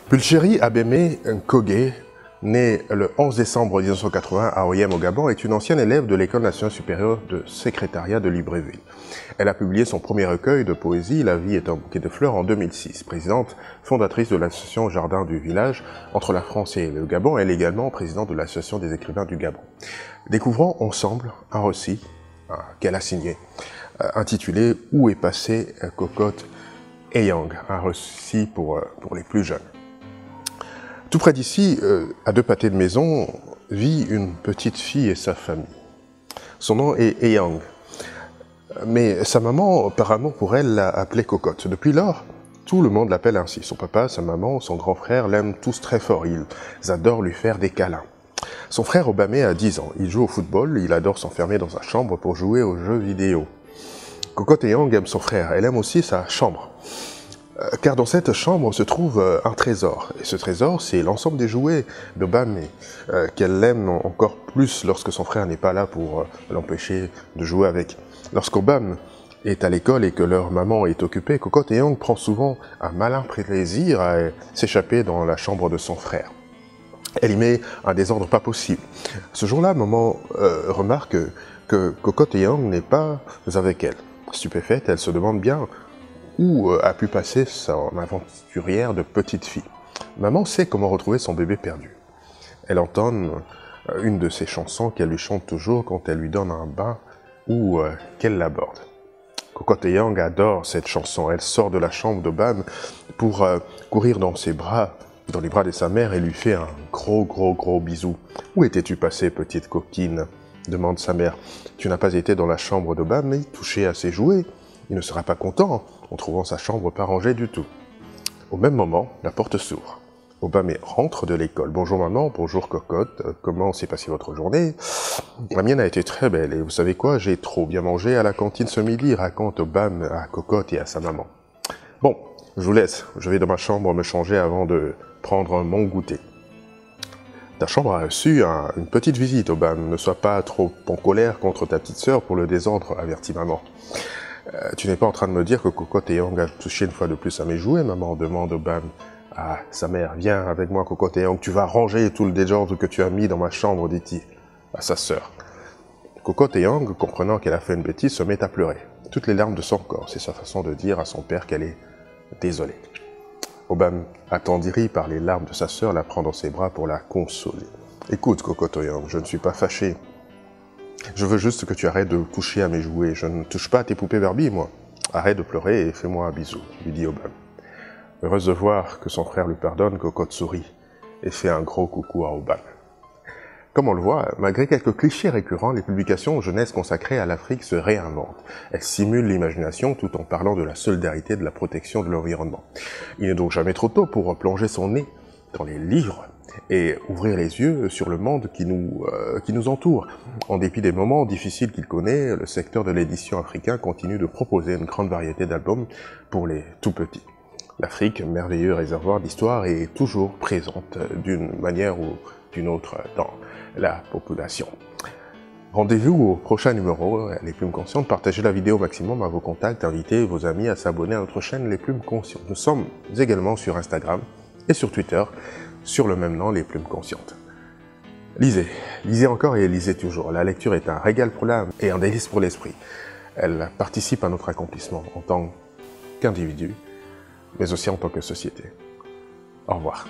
Pulchérie Abémé Nkogé, née le 11 décembre 1980 à Oyem au Gabon, est une ancienne élève de l'École nationale supérieure de secrétariat de Libreville. Elle a publié son premier recueil de poésie, La vie est un bouquet de fleurs, en 2006. Présidente fondatrice de l'association Jardin du village entre la France et le Gabon, elle est également présidente de l'association des écrivains du Gabon. Découvrons ensemble un récit qu'elle a signé, intitulé « Où est passé Cocotte Eyang ?» un récit pour les plus jeunes. Tout près d'ici, à 2 pâtés de maison, vit une petite fille et sa famille. Son nom est Eyang, mais sa maman, par amour pour elle, l'a appelée Cocotte. Depuis lors, tout le monde l'appelle ainsi. Son papa, sa maman, son grand frère l'aiment tous très fort. Ils adorent lui faire des câlins. Son frère Obamé a 10 ans. Il joue au football, il adore s'enfermer dans sa chambre pour jouer aux jeux vidéo. Cocotte Eyang aime son frère, elle aime aussi sa chambre. Car dans cette chambre se trouve un trésor. Et ce trésor, c'est l'ensemble des jouets d'Obamé, qu'elle aime encore plus lorsque son frère n'est pas là pour l'empêcher de jouer avec. Lorsqu'Obam est à l'école et que leur maman est occupée, Cocotte Eyang prend souvent un malin plaisir à s'échapper dans la chambre de son frère. Elle y met un désordre pas possible. Ce jour-là, maman remarque que Cocotte Eyang n'est pas avec elle. Stupéfaite, elle se demande bien où a pu passer son aventurière de petite fille. Maman sait comment retrouver son bébé perdu. Elle entonne une de ses chansons qu'elle lui chante toujours quand elle lui donne un bain ou qu'elle l'aborde. Cocotte Eyang adore cette chanson. Elle sort de la chambre d'Obam pour courir dans ses bras, dans les bras de sa mère, et lui fait un gros bisou. « Où étais-tu passée, petite coquine ?» demande sa mère. « Tu n'as pas été dans la chambre d'Obam, mais touché à ses jouets. Il ne sera pas content en trouvant sa chambre pas rangée du tout. » Au même moment, la porte s'ouvre. Obamé rentre de l'école. « Bonjour maman, bonjour Cocotte, comment s'est passée votre journée ?»« La mienne a été très belle, et vous savez quoi, j'ai trop bien mangé à la cantine ce midi », raconte Obam à Cocotte et à sa maman. « Bon, je vous laisse, je vais dans ma chambre me changer avant de prendre mon goûter. » « Ta chambre a reçu une petite visite, Obam. Ne sois pas trop en colère contre ta petite sœur pour le désordre, avertit maman. « Tu n'es pas en train de me dire que Cocotte Eyang a touché une fois de plus à mes jouets, maman ?» demande Obam à sa mère. « Viens avec moi, Cocotte Eyang, tu vas ranger tout le désordre que tu as mis dans ma chambre, dit-il à sa sœur. Cocotte Eyang, comprenant qu'elle a fait une bêtise, se met à pleurer. Toutes les larmes de son corps, c'est sa façon de dire à son père qu'elle est désolée. Obam, attendri par les larmes de sa sœur, la prend dans ses bras pour la consoler. « Écoute, Cocotte Eyang, je ne suis pas fâché. Je veux juste que tu arrêtes de toucher à mes jouets. Je ne touche pas à tes poupées Barbie, moi. Arrête de pleurer et fais-moi un bisou, » lui dit Obam. Heureuse de voir que son frère lui pardonne, Cocotte sourit et fait un gros coucou à Obam. Comme on le voit, malgré quelques clichés récurrents, les publications jeunesse consacrées à l'Afrique se réinventent. Elles stimulent l'imagination tout en parlant de la solidarité et de la protection de l'environnement. Il n'est donc jamais trop tôt pour plonger son nez dans les livres et ouvrir les yeux sur le monde qui nous entoure. En dépit des moments difficiles qu'il connaît, le secteur de l'édition africain continue de proposer une grande variété d'albums pour les tout-petits. L'Afrique, merveilleux réservoir d'histoire, est toujours présente d'une manière ou d'une autre dans la population. Rendez-vous au prochain numéro, Les Plumes Conscientes. Partagez la vidéo au maximum à vos contacts, invitez vos amis à s'abonner à notre chaîne Les Plumes Conscientes. Nous sommes également sur Instagram et sur Twitter, sur le même nom, Les Plumes Conscientes. Lisez, lisez encore et lisez toujours. La lecture est un régal pour l'âme et un délice pour l'esprit. Elle participe à notre accomplissement en tant qu'individu, mais aussi en tant que société. Au revoir.